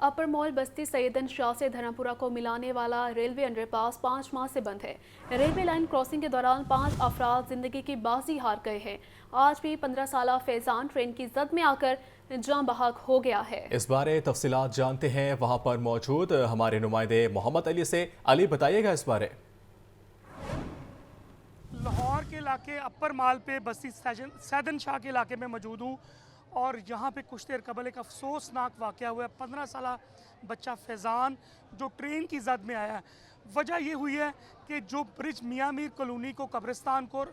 अपर mall बस्ती सैयदन शाह से धर्मपुरा को मिलाने वाला रेलवे अंडरपास 5 माह से बंद है। रेलवे लाइन क्रॉसिंग के दौरान 5 अफराद जिंदगी की बाजी हार गए हैं। आज भी 15 साला फैजान ट्रेन की जद में आकर जान बहक हो गया है। इस बारे तफसीलात जानते हैं वहां पर मौजूद हमारे नुमाइंदे मोहम्मद अली से। अली, बताइएगा इस बारे। लाहौर के इलाके अपर माल पे बस्ती सैयदन शाह के इलाके में मौजूद हूँ और यहाँ पे कुछ देर कबल एक अफसोसनाक वाक़या हुआ है। 15 साला बच्चा फैज़ान जो ट्रेन की जद में आया है। वजह ये हुई है कि जो ब्रिज मियाँ मीर कॉलोनी को कब्रिस्तान को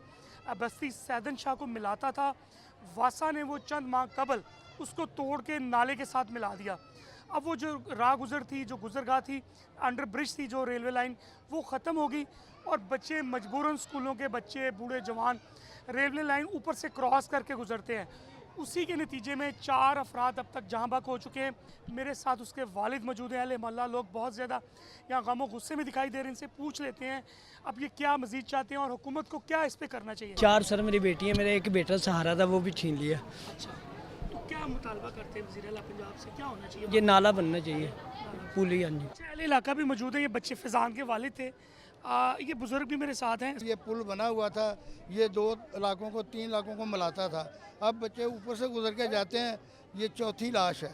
बस्ती सैयदन शाह को मिलाता था, वासा ने वो चंद माह कबल उसको तोड़ के नाले के साथ मिला दिया। अब वो जो राह गुज़र थी, जो गुज़रगाह थी, अंडर ब्रिज थी जो रेलवे लाइन, वो ख़त्म हो गई और बच्चे मजबूरन, स्कूलों के बच्चे, बूढ़े जवान रेलवे लाइन ऊपर से क्रॉस करके गुज़रते हैं। उसी के नतीजे में 4 अफराद अब तक जहाँ बहक हो चुके हैं। मेरे साथ उसके वालिद मौजूद हैं। अहले मोहल्ला लोग बहुत ज़्यादा यहाँ गम और गुस्से में दिखाई दे रहे हैं। इनसे पूछ लेते हैं अब ये क्या मज़ीद चाहते हैं और हुकूमत को क्या इस पर करना चाहिए। 4 सर मेरी बेटी है, मेरा एक बेटा सहारा था, वो भी छीन लिया। अच्छा, तो क्या मुतालबा करते हैं वज़ीर आला पंजाब से, क्या होना चाहिए? ये नाला बनना चाहिए पुल ही। हाँ जी, अहले इलाका भी मौजूद है। ये बच्चे फैज़ान के वालिद थे। ये बुज़ुर्ग भी मेरे साथ हैं। ये पुल बना हुआ था, ये 2 इलाकों को 3 इलाकों को मिलाता था। अब बच्चे ऊपर से गुजर के जाते हैं। ये चौथी लाश है।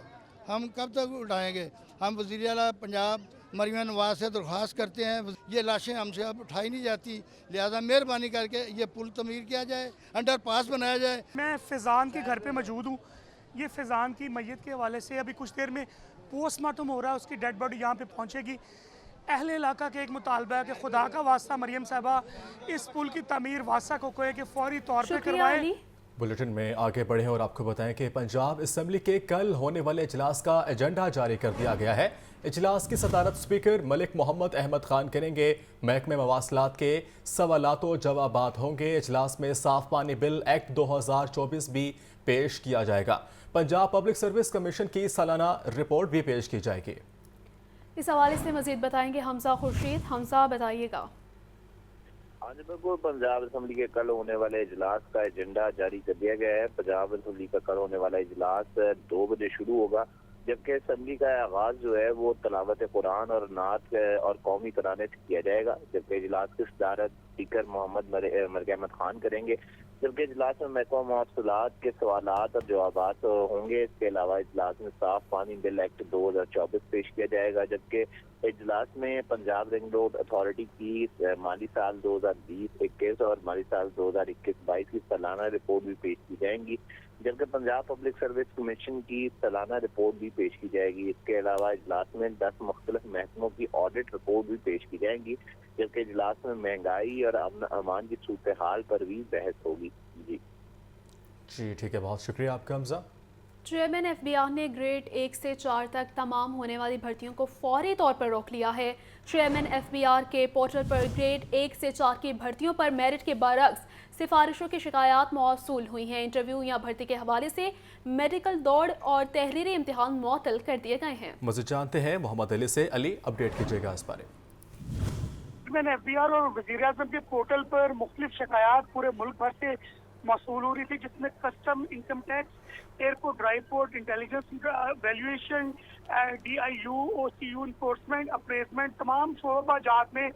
हम कब तक उठाएंगे? हम वज़ीर आला पंजाब मरियम नवाज से दरख्वास्त करते हैं, ये लाशें हमसे अब उठाई नहीं जाती, लिहाजा मेहरबानी करके ये पुल तमीर किया जाए, अंडर पास बनाया जाए। मैं फैज़ान के घर पे मौजूद हूँ। ये फैज़ान की मैयत के हवाले से अभी कुछ देर में पोस्टमार्टम हो रहा है, उसकी डेड बॉडी यहाँ पे पहुँचेगी। अहले इलाका के एक मुतालबा है कि खुदा का वास्ता मरियम साहबा इस पुल की तमीर वासा को कहे कि फौरी तौर पे करवाएं। बुलेटिन में आगे बढ़े और आपको बताएं कि पंजाब असम्बली के कल होने वाले इजलास का एजेंडा जारी कर दिया गया है। इजलास की सदारत स्पीकर मलिक मोहम्मद अहमद खान करेंगे। महकमे मवासलात के सवालात व जवाबात होंगे। इजलास में साफ पानी बिल एक्ट 2024 भी पेश किया जाएगा। पंजाब पब्लिक सर्विस कमीशन की सालाना रिपोर्ट भी पेश की जाएगी। इस हवाले से मजीद बताएंगे हमजा खुर्शीद। हमजा, बताइएगा। हाँ जी, बिल्कुल। पंजाब असम्बली के कल होने वाले इजलास का एजेंडा जारी कर दिया गया है। पंजाब असम्बली का कल होने वाला इजलास 2 बजे शुरू होगा, जबकि असम्बली का आगाज जो है वो तलावत कुरान और नात और कौमी तराने से किया जाएगा। जबकि इजलास की सदारत स्पीकर मोहम्मद मलिक अहमद खान करेंगे। जबकि इजलास में महकमा मवासलात के सवालात और जवाबात होंगे। इसके अलावा इजलास में साफ पानी बिल एक्ट 2024 पेश किया जाएगा। जबकि इजलास में पंजाब रिंग रोड अथॉरिटी की माली साल 2020-21 और माली साल 2021-22 की सालाना रिपोर्ट भी पेश की जाएंगी। जबकि पंजाब पब्लिक सर्विस कमीशन की सालाना रिपोर्ट भी पेश की जाएगी। इसके अलावा इजलास में 10 मुख्तलिफ महकमों की ऑडिट रिपोर्ट भी पेश की जाएंगी। जबकि इजलास में महंगाई और अमन अमान की सूरत हाल पर भी बहस होगी। जी ठीक है, बहुत शुक्रिया आपका हमजा। चेयरमैन एफबीआर ने ग्रेड 1 से 4 तक तमाम होने वाली भर्तियों को फौरी तौर पर रोक लिया है। चेयरमैन एफबीआर के पोर्टल पर ग्रेड 1 से 4 की भर्तियों पर मेरिट के बरक्स सिफारिशों की शिकायत मौसूल हुई हैं। इंटरव्यू या भर्ती के हवाले से मेडिकल दौड़ और तहरीरी इम्तिहान मुअत्तल कर दिए गए हैं। मज़ीद जानते हैं मोहम्मद अली से। अली, अपडेट कीजिएगा इस बारे। मैंने एफबीआर और वज़ीर आज़म के पोर्टल पर मुख्तलिफ शिकायत पूरे मुल्क भर से मौसूल हो रही थी, जिसमें custom, income tax, airport, dry port, intelligence valuation, DIU, OCU, enforcement, appraisement, तमाम शोबा जात में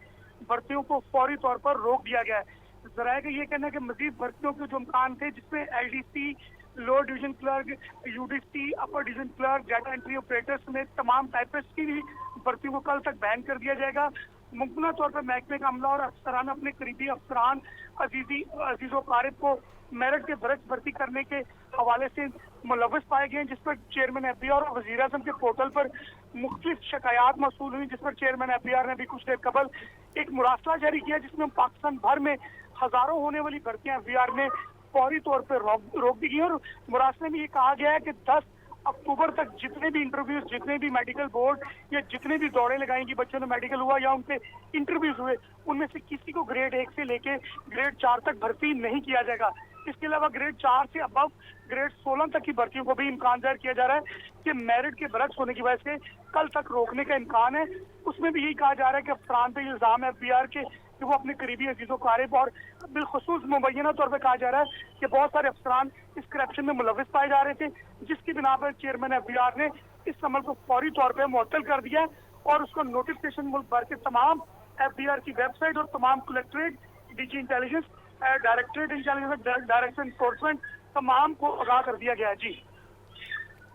भर्तियों को फौरी तौर पर रोक दिया गया है। ज़राए का ये कहना है कि मजीद भर्तियों के जो इम्कान थे, जिसमें LDC, lower division clerk, UDC, upper division clerk, data entry operator समेत तमाम टाइपिस्ट की भी भर्तियों को कल तक बैन कर दिया जाएगा। मुमकिन तौर पर महकमे का अमला और अफसरान अपने करीबी अफसरान अजीज़ो कारिब को मेरिट के बरक्स भर्ती करने के हवाले से मुलव्वस पाए गए हैं, जिस पर चेयरमैन एफबीआर और वज़ीर आज़म के पोर्टल पर मुख्तलिफ शिकायत मौसूल हुई, जिस पर चेयरमैन एफबीआर ने भी कुछ देर कबल एक मुरासला जारी किया, जिसमें पाकिस्तान भर में हज़ारों होने वाली भर्तियाँ एफबीआर में फौरी तौर पर रोक दी गई। और मुरासले में ये कहा गया है कि 10 अक्टूबर तक जितने भी इंटरव्यूज, जितने भी मेडिकल बोर्ड या जितने भी दौड़े लगाएंगी, बच्चों ने मेडिकल हुआ या उनके इंटरव्यूज हुए, उनमें से किसी को ग्रेड 1 से लेके ग्रेड 4 तक भर्ती नहीं किया जाएगा। इसके अलावा ग्रेड 4 से अबव ग्रेड 16 तक की भर्तियों को भी इम्कान जाहिर किया जा रहा है कि मेरिट के बरक्स होने की वजह से कल तक रोकने का इम्कान है। उसमें भी यही कहा जा रहा है कि अफसरान पे इल्जाम है FBR के कि वो अपने करीबी अजीज़ो कारिब और बिलखुसूस मुबैना तौर पर कहा जा रहा है कि बहुत सारे अफसरान इस करप्शन में मुलविस पाए जा रहे थे, जिसकी बिना पर चेयरमैन FBR ने इस अमल को फौरी तौर पर मुअत्तल कर दिया और उसको नोटिफिकेशन मुल्क भर के तमाम FBR की वेबसाइट और तमाम collectorate, DG intelligence, directorate intelligence, director enforcement तमाम को आगाह कर दिया गया है।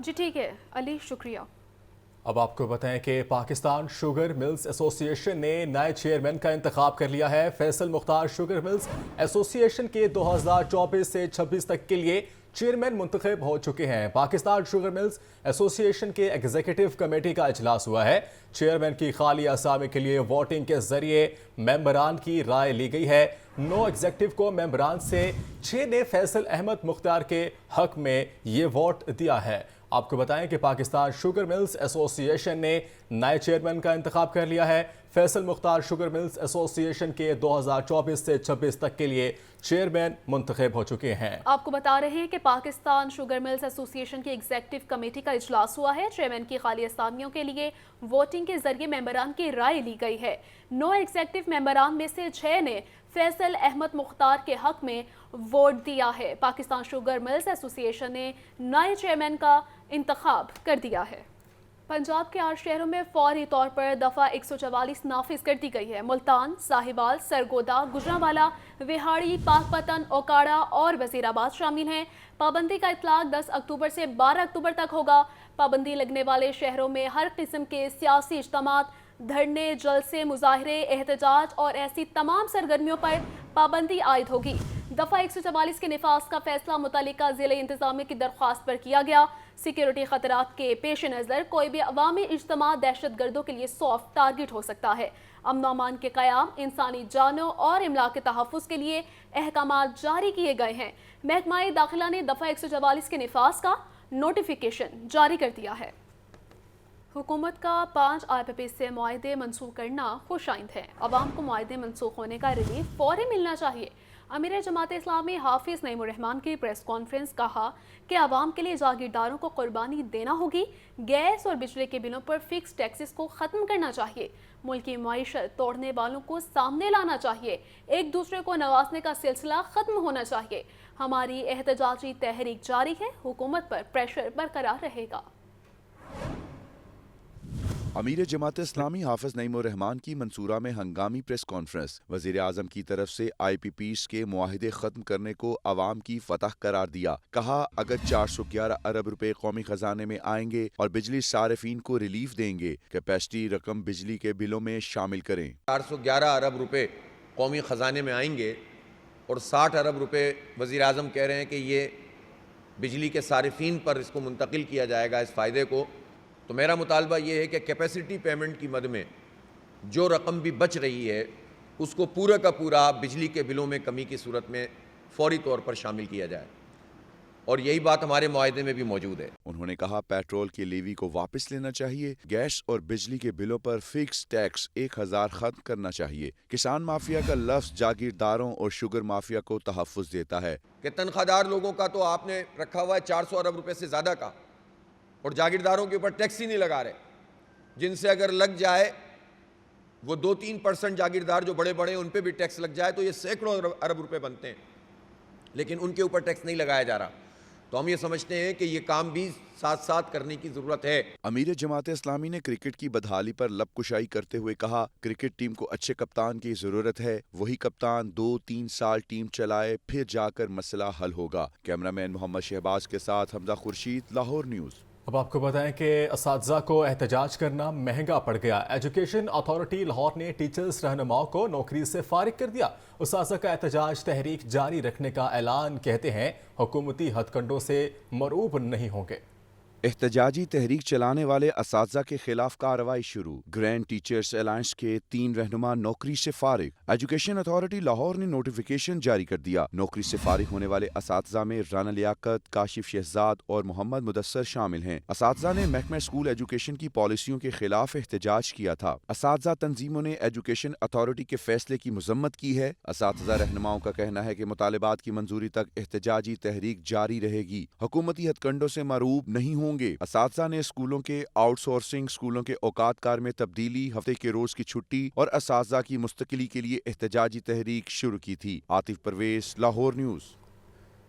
जी ठीक है अली, शुक्रिया। अब आपको बताएं कि पाकिस्तान शुगर मिल्स एसोसिएशन ने नए चेयरमैन का इंतखाब कर लिया है। Faisal Mukhtar sugar mills association के 2024 से 26 तक के लिए चेयरमैन मुंतखब हो चुके हैं। पाकिस्तान शुगर मिल्स एसोसिएशन के एग्जीक्यूटिव कमेटी का इजलास हुआ है। चेयरमैन की खाली असामी के लिए वोटिंग के जरिए मेंबरान की राय ली गई है। 9 एग्जीक्यूटिव को मेंबरान से 6 ने फैसल अहमद मुख्तार के हक में ये वोट दिया है। आपको बताएं कि पाकिस्तान शुगर मिल्स एसोसिएशन ने नए चेयरमैन का इंतखाब कर लिया है। Faisal Mukhtar sugar mills association के 2024 से 26 तक के लिए चेयरमैन मुंतखब हो चुके हैं। आपको बता रहे हैं कि पाकिस्तान शुगर मिल्स एसोसिएशन की एग्जीक्यूटिव कमेटी का इजलास हुआ है। चेयरमैन की खाली असामियों के लिए वोटिंग के जरिए मेंबरान की राय ली गई है। 9 एग्जीक्यूटिव मेंबरान में से 6 ने फैसल अहमद मुख्तार के हक में वोट दिया है। पाकिस्तान शुगर मिल्स एसोसिएशन ने नए चेयरमैन का इंतखाब कर दिया है। पंजाब के 8 शहरों में फौरी तौर पर दफ़ा 144 नाफिज कर दी गई है। मुल्तान, साहिवाल, सरगोदा, गुजरांवाला, विहाड़ी, पाकपतन, ओकाड़ा और वजीराबाद शामिल हैं। पाबंदी का इतलाक 10 अक्टूबर से 12 अक्टूबर तक होगा। पाबंदी लगने वाले शहरों में हर किस्म के सियासी इज्तिमात, धरने, जलसे, मुजाहरे, एहतजाज और ऐसी तमाम सरगर्मियों पर पाबंदी आयद होगी। दफ़ा 144 के निफाज का फैसला मुतल्लिका ज़िले इंतज़ामिया की दरख्वास्त पर किया गया। सिक्योरिटी खतरात के पेश नज़र कोई भी अवामी इज्तिमा दहशत गर्दों के लिए सॉफ्ट टारगेट हो सकता है। अमन व अमान के क़याम, इंसानी जानों और इमलाक के तहफ़्फ़ुज़ के लिए अहकामात जारी किए गए हैं। महकमा दाखिला ने दफ़ा 144 के निफाज का नोटिफिकेशन जारी कर दिया है। हुकूमत का 5 IPP से मुआहदे मनसूख करना खुशाइंद है। अवाम को मुआहदे मनसूख होने का रिलीफ फौरी मिलना चाहिए। अमीर जमात इस्लामी हाफिज़ नईमुर रहमान की प्रेस कॉन्फ्रेंस कहा कि आवाम के लिए जागीरदारों को कुर्बानी देना होगी। गैस और बिजली के बिलों पर फिक्स टैक्सेस को ख़त्म करना चाहिए। मुल्क की मईशत तोड़ने वालों को सामने लाना चाहिए। एक दूसरे को नवाजने का सिलसिला ख़त्म होना चाहिए। हमारी एहतजाजी तहरीक जारी है। हुकूमत पर प्रेशर बरकरार रहेगा। अमीर जमात इस्लामी हाफिज नईमुर रहमान की मंसूरा में हंगामी प्रेस कॉन्फ्रेंस। वजीर आजम की तरफ से IPPs के मुआहिदे खत्म करने को अवाम की फतह करार दिया। कहा अगर 411 अरब रुपए कौमी खजाने में आएंगे और बिजली सारिफीन को रिलीफ देंगे, कैपेसिटी रकम बिजली के बिलों में शामिल करें। 411 अरब रुपए कौमी खजाने में आएंगे और 60 अरब रुपए वजीर आजम कह रहे हैं कि ये बिजली के सारिफीन पर इसको मुंतकिल किया जाएगा, इस फ़ायदे को। तो मेरा मुतालबा ये है कि कैपेसिटी पेमेंट की मद में जो रकम भी बच रही है उसको पूरा का पूरा बिजली के बिलों में कमी की सूरत में फौरी तौर पर शामिल किया जाए, और यही बात हमारे मुआहदे में भी मौजूद है। उन्होंने कहा पेट्रोल की लेवी को वापस लेना चाहिए। गैस और बिजली के बिलों पर फिक्स टैक्स 1000 खत्म करना चाहिए। किसान माफिया का लफ्ज जागीरदारों और शुगर माफिया को तहफ़्फ़ुज़ देता है कि तनख्वाहदार लोगों का तो आपने रखा हुआ है 400 अरब रुपए से ज़्यादा का, और जागीरदारों के ऊपर टैक्स ही नहीं लगा रहे, जिनसे अगर लग जाए वो 2-3% जागीरदार जो बड़े बड़े उन पे भी टैक्स लग जाए तो ये सैकड़ों अरब रुपए बनते हैं, लेकिन उनके ऊपर टैक्स नहीं लगाया जा रहा। तो हम ये समझते हैं कि ये काम भी साथ साथ करने की ज़रूरत है। अमीर जमात इस्लामी ने क्रिकेट की बदहाली पर लबकुशाई करते हुए कहा क्रिकेट टीम को अच्छे कप्तान की ज़रूरत है। वही कप्तान 2-3 साल टीम चलाए, फिर जाकर मसला हल होगा। कैमरामैन मोहम्मद शहबाज के साथ हमजा खुर्शीद, लाहौर न्यूज़। अब आपको बताएं कि असातिज़ा को एहतजाज करना महंगा पड़ गया। एजुकेशन अथॉरिटी लाहौर ने टीचर्स रहनुमाओं को नौकरी से फारिग कर दिया। उस्ताज़ा का एहतजाज तहरीक जारी रखने का ऐलान। कहते हैं हुकूमती हथकंडों से मरूब नहीं होंगे। احتجاجی تحریک چلانے والے اساتذہ کے خلاف کارروائی شروع، گرینڈ ٹیچرز الائنس کے 3 رہنما نوکری سے فارغ۔ ایجوکیشن اتھارٹی لاہور نے نوٹیفیکیشن جاری کر دیا، نوکری سے فارغ ہونے والے اساتذہ میں رانا لیاقت، کاشف شہزاد اور محمد مدثر شامل ہیں۔ اساتذہ نے محکمہ اسکول ایجوکیشن کی پالیسیوں کے خلاف احتجاج کیا تھا۔ اساتذہ تنظیموں نے ایجوکیشن اتھارٹی کے فیصلے کی مذمت کی ہے۔ اساتذہ رہنماؤں کا کہنا ہے کہ مطالبات کی منظوری تک احتجاجی تحریک جاری رہے گی، حکومتی ہتھ کنڈوں سے مرعوب نہیں ہوں گے۔ اساتذہ نے اسکولوں کے آؤٹ سورسنگ، اسکولوں کے اوقات کار میں تبدیلی، ہفتے کے روز کی چھٹی اور اساتذہ کی مستقلی کے لیے احتجاجی تحریک شروع کی تھی۔ عاطف پرویز، لاہور نیوز۔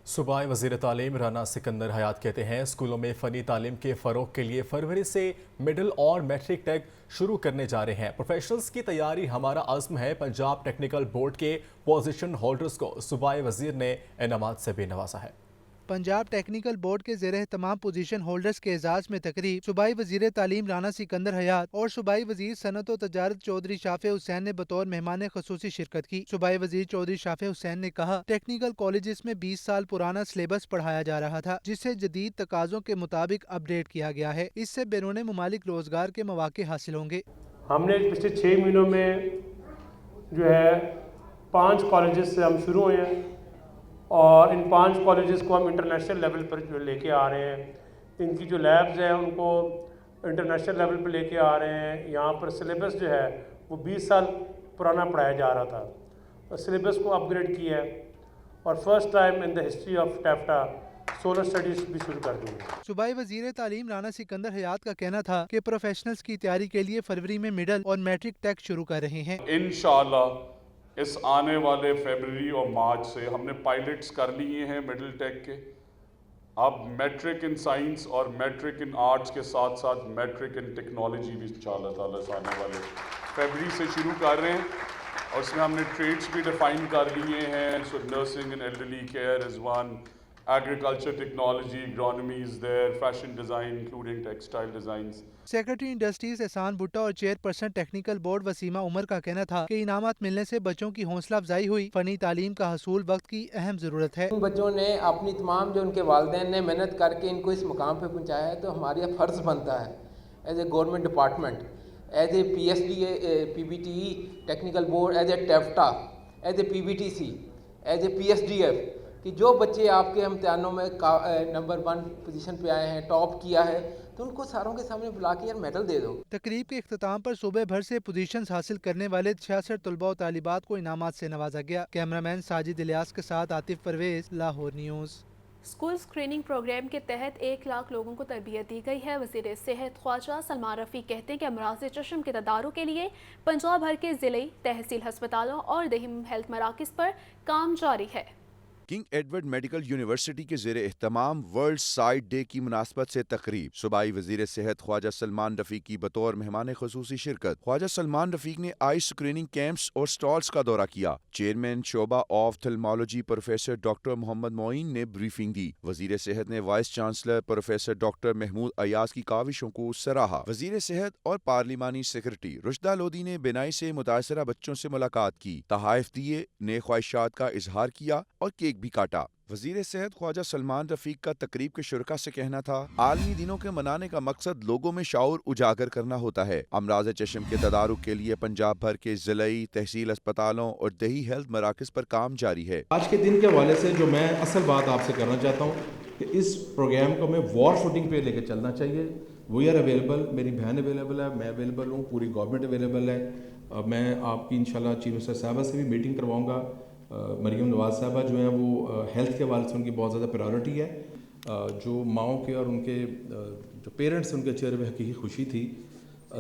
صوبائی وزیر تعلیم رانا سکندر حیات کہتے ہیں اسکولوں میں فنی تعلیم کے فروغ کے لیے فروری سے مڈل اور میٹرک تک شروع کرنے جا رہے ہیں۔ پروفیشنلز کی تیاری ہمارا عزم ہے۔ پنجاب ٹیکنیکل بورڈ کے پوزیشن ہولڈرز کو صوبائی وزیر نے انعامات سے بھی نوازا ہے۔ پنجاب ٹیکنیکل بورڈ کے زیر اہتمام پوزیشن ہولڈرز کے اعزاز میں تقریب صوبائی وزیر تعلیم رانا سکندر حیات اور صوبائی وزیر صنعت و تجارت چودھری شافع حسین نے بطور مہمان خصوصی شرکت کی۔ صوبائی وزیر چودھری شافع حسین نے کہا ٹیکنیکل کالجز میں 20 سال پرانا سلیبس پڑھایا جا رہا تھا، جسے جدید تقاضوں کے مطابق اپ ڈیٹ کیا گیا ہے۔ اس سے بیرون ممالک روزگار کے مواقع حاصل ہوں گے۔ ہم نے پچھلے 6 مہینوں میں جو ہے 5 کالجز سے ہم شروع ہوئے ہیں اور ان 5 کالجز کو ہم انٹرنیشنل لیول پر جو لے کے آ رہے ہیں۔ ان کی جو لیبز ہیں ان کو انٹرنیشنل لیول پہ لے کے آ رہے ہیں۔ یہاں پر سلیبس جو ہے وہ 20 سال پرانا پڑھایا جا رہا تھا اور سلیبس کو اپ گریڈ کیا ہے اور first time in the history of ٹیفٹا سولر اسٹڈیز بھی شروع کر دی ہے۔ صوبائی وزیر تعلیم رانا سکندر حیات کا کہنا تھا کہ پروفیشنلز کی تیاری کے لیے فروری میں مڈل اور میٹرک ٹیک شروع کر رہے ہیں۔ انشاءاللہ اس آنے والے فیبرری اور مارچ سے ہم نے پائلٹس کر لیے ہیں مڈل ٹیک کے۔ اب میٹرک ان سائنس اور میٹرک ان آرٹس کے ساتھ ساتھ میٹرک ان ٹیکنالوجی بھی انشاءاللہ تعالیٰ آنے والے فیبرری سے شروع کر رہے ہیں اور اس میں ہم نے ٹریڈس بھی ڈیفائن کر لیے ہیں۔ So nursing and elderly care is one, agriculture technology, agronomy is there, fashion design including textile designs. Secretary industries Ehsan Bhutta اور chairperson technical board Waseema Umar کا کہنا تھا کہ انعامات ملنے سے بچوں کی حوصلہ افزائی ہوئی۔ فنی تعلیم کا حصول وقت کی اہم ضرورت ہے۔ ان بچوں نے اپنی تمام جو ان کے والدین نے محنت کر کے ان کو اس مقام پہ پہنچایا ہے، تو ہمارا فرض بنتا ہے as a government department, as a P S D A P B T E technical board, as a ٹیفٹا، as a P B T C, as a P S D F, کہ جو بچے آپ کے امتحانوں میں نمبر 1 پوزیشن پہ آئے ہیں، ٹاپ کیا ہے، تو ان کو ساروں کے سامنے بلا کے یار میڈل دے دو۔ تقریب کے اختتام پر صوبے بھر سے پوزیشنز حاصل کرنے والے 66 طلباء و طالبات کو انعامات سے نوازا گیا۔ کیمرامین ساجد الیاس کے ساتھ Atif Pervez, Lahore news. School screening programme کے تحت 1 لاکھ لوگوں کو تربیت دی گئی ہے۔ وزیر صحت خواجہ سلمان رفیق کہتے ہیں کہ امراض چشم کے تدارک کے لیے پنجاب بھر کے ضلعی تحصیل ہسپتالوں اور دیہی ہیلتھ مراکز پر کام جاری ہے۔ کنگ ایڈورڈ میڈیکل یونیورسٹی کے زیر اہتمام ورلڈ سائٹ ڈے کی مناسبت سے تقریب، صوبائی وزیر صحت خواجہ سلمان رفیق کی بطور مہمان خصوصی شرکت۔ خواجہ سلمان رفیق نے آئی اسکریننگ کیمپس اور سٹالز کا دورہ کیا۔ چیئرمین شعبہ of ophthalmology professor doctor Muhammad Moin نے بریفنگ دی۔ وزیر صحت نے vice chancellor professor doctor Mehmood Ayaz کی کاوشوں کو سراہا۔ وزیر صحت اور پارلیمانی سیکرٹری رشدہ لودھی نے بینائی سے متاثرہ بچوں سے ملاقات کی، تحائف دیے، نئے خواہشات کا اظہار کیا اور کیک بھی کاٹا۔ وزیر صحت خواجہ سلمان رفیق کا تقریب کے شرکاء سے کہنا تھا عالمی دنوں کے منانے کا مقصد لوگوں میں شعور اجاگر کرنا ہوتا ہے۔ امراض چشم کے تدارک کے لیے پنجاب بھر کے ضلعی تحصیل اسپتالوں اور دیہی ہیلتھ مراکز پر کام جاری ہے۔ آج کے دن کے حوالے سے جو میں اصل بات آپ سے کرنا چاہتا ہوں کہ اس پروگرام کو میں وار فوٹنگ پہ لے کے چلنا چاہیے۔ وی آر اویلیبل، میری بہن اویلیبل ہے، میں اویلیبل ہوں، پوری گورنمنٹ اویلیبل ہے۔ میں آپ کی انشاءاللہ چیف منسٹر صاحبہ سے بھی میٹنگ کرواؤں گا۔ مریم نواز صاحبہ جو ہیں وہ ہیلتھ کے حوالے سے ان کی بہت زیادہ پرائیورٹی ہے۔ جو ماؤں کے اور ان کے جو پیرنٹس ان کے چہرے پہ حقیقی خوشی تھی،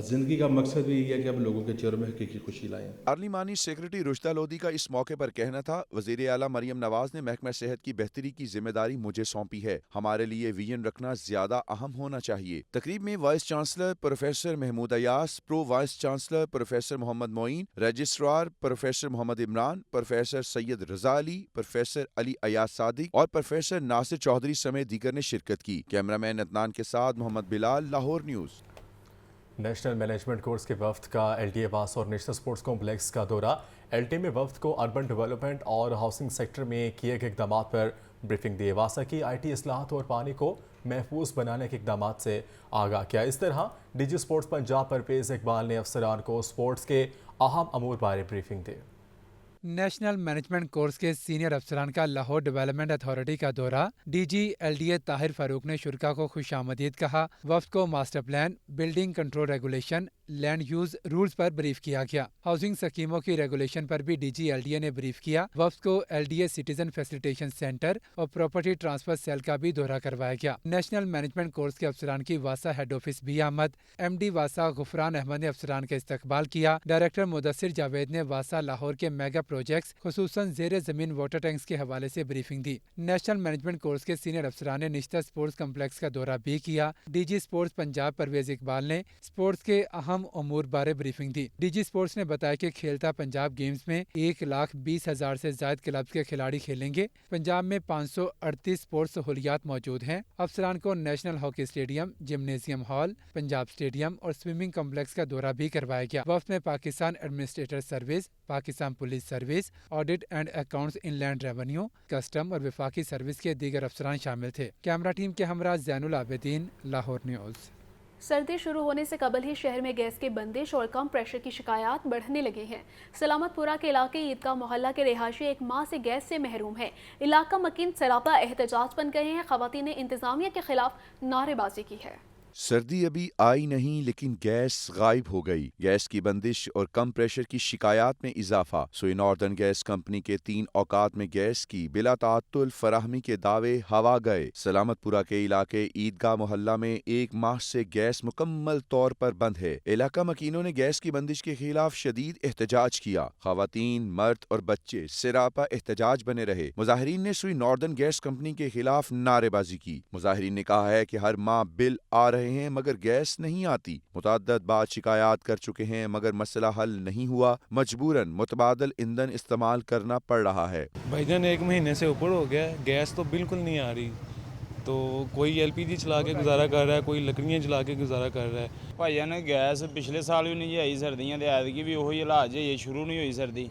زندگی کا مقصد بھی یہ ہے کہ اب لوگوں کے چہروں میں حقیقی خوشی لائیں۔ پارلیمانی سیکرٹری رشدہ لودھی کا اس موقع پر کہنا تھا وزیر اعلیٰ مریم نواز نے محکمہ صحت کی بہتری کی ذمہ داری مجھے سونپی ہے، ہمارے لیے ویژن رکھنا زیادہ اہم ہونا چاہیے۔ تقریب میں vice chancellor professor Mahmood Ayaz, pro vice chancellor professor Muhammad Moin, registrar professor Muhammad Imran, professor Syed Raza Ali, professor Ali Ayaz Sadiq اور پروفیسر ناصر چودھری سمیت دیگر نے شرکت کی۔ کیمرامین عدنان کے ساتھ Muhammad Bilal, Lahore news. National management course کے وفد کا ایل ٹی اے باس اور نیشنل سپورٹس کمپلیکس کا دورہ۔ ایل ٹی اے میں وفد کو اربن ڈیولپمنٹ اور ہاؤسنگ سیکٹر میں کیے گئے اقدامات پر بریفنگ دی۔ واسا کی آئی ٹی اصلاحات اور پانی کو महफूज बनाने के इकदाम से आगाह किया। इस तरह DG स्पोर्ट्स पंजाब परवेज़ इकबाल ने अफसरान को स्पोर्ट्स के अहम अमूर बारे ब्रीफिंग दी। नेशनल मैनेजमेंट कोर्स के सीनियर अफसरान का लाहौर डेवलपमेंट अथॉरिटी का दौरा। DG LDA ताहिर फारूक ने शुरा को खुशामदीद कहा। वफ्द को master plan, building control regulation, land use rules पर ब्रीफ किया गया। हाउसिंग स्कीमों की रेगुलेशन पर भी DG LDA ने ब्रीफ किया। वफ्द को LDA सिटीजन फैसिलिटेशन सेंटर और प्रॉपर्टी ट्रांसफर सेल का भी दौरा करवाया गया। नेशनल मैनेजमेंट कोर्स के अफसरान की वासा हेड ऑफिस भी आमद। MD वासा गुफरान अहमद ने अफसरान का इस्तकबाल किया। डायरेक्टर मुदस्सिर जावेद ने वासा लाहौर के मेगा प्रोजेक्ट्स खुसूसन ज़ेरे ज़मीन वाटर टैंक्स के हवाले से ब्रीफिंग दी। नेशनल मैनेजमेंट कोर्स के सीनियर अफसरान ने निश्चित स्पोर्ट्स कम्प्लेक्स का दौरा भी किया। DG स्पोर्ट्स पंजाब परवेज़ इकबाल ने स्पोर्ट्स के अहम उमूर बारे ब्रीफिंग दी। DG स्पोर्ट्स ने बताया कि खेलता पंजाब गेम्स में 1,20,000 से ज्यादा क्लब्स के खिलाड़ी खेलेंगे। पंजाब में 538 स्पोर्ट्स सहूलियात मौजूद हैं। अफसरान को national hockey stadium, gymnasium hall, Punjab stadium और स्विमिंग कम्प्लेक्स का दौरा भी करवाया गया। वफ्द में Pakistan administrator service, Pakistan police service, audit and accounts, inland revenue, custom और वफाकी सर्विस के दीगर अफसरान शामिल थे। कैमरा टीम के हमरा ज़ैनुल आबिदीन, लाहौर न्यूज़। सर्दी शुरू होने से कबल ही शहर में गैस की बंदिश और कम प्रेशर की शिकायत बढ़ने लगी हैं। सलामतपुरा के इलाके ईदगाह मोहल्ला के रिहायशी एक माह से गैस से महरूम है। इलाका मकीन सरापा एहतजाज बन गए हैं। खवातीन ने इंतजामिया के खिलाफ नारेबाजी की है। सर्दी अभी आई नहीं लेकिन गैस गायब हो गई। गैस की बंदिश और कम प्रेशर की शिकायत में इजाफा। सोई नॉर्दर्न गैस कंपनी के 3 औकात में गैस की बिला ताअत्तुल फराहमी के दावे हवा गए। सलामतपुरा के इलाके ईदगाह मोहल्ला में 1 माह से गैस मुकम्मल तौर पर बंद है। इलाका मकीनों ने गैस की बंदिश के खिलाफ शदीद एहतजाज किया। खवातीन, मर्द और बच्चे सिरापा एहतजाज बने रहे। मुजाहिरीन ने सोई नॉर्दर्न गैस कंपनी के खिलाफ नारेबाजी की। मुजाहिरीन ने कहा है कि हर माह बिल आ रहे हैं मगर गैस नहीं आती। मुतअद्दिद बार शिकायत कर चुके हैं मगर मसला हल नहीं हुआ। मजबूरन मुतबादल ईंधन इस्तेमाल करना पड़ रहा है। भाईजान 1 महीने से ऊपर हो गया, गैस तो बिल्कुल नहीं आ रही। तो कोई LPG चला के गुजारा कर रहा है, कोई लकड़ियाँ चला के गुजारा कर रहा है। भाईजान गैस पिछले साल भी नहीं आई सर्दियाँ, ऐतकी भी वही हालात जे शुरू नहीं हुई सर्दी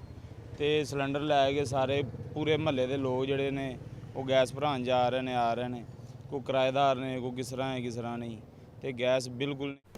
तो सिलेंडर लैके सारे पूरे महल्ले के लोग जोड़े ने वो गैस भरान जा रहे हैं, आ रहे हैं। कोई किराएदार ने, कोई किस तरह है किस तरह नहीं, तो गैस बिल्कुल नहीं।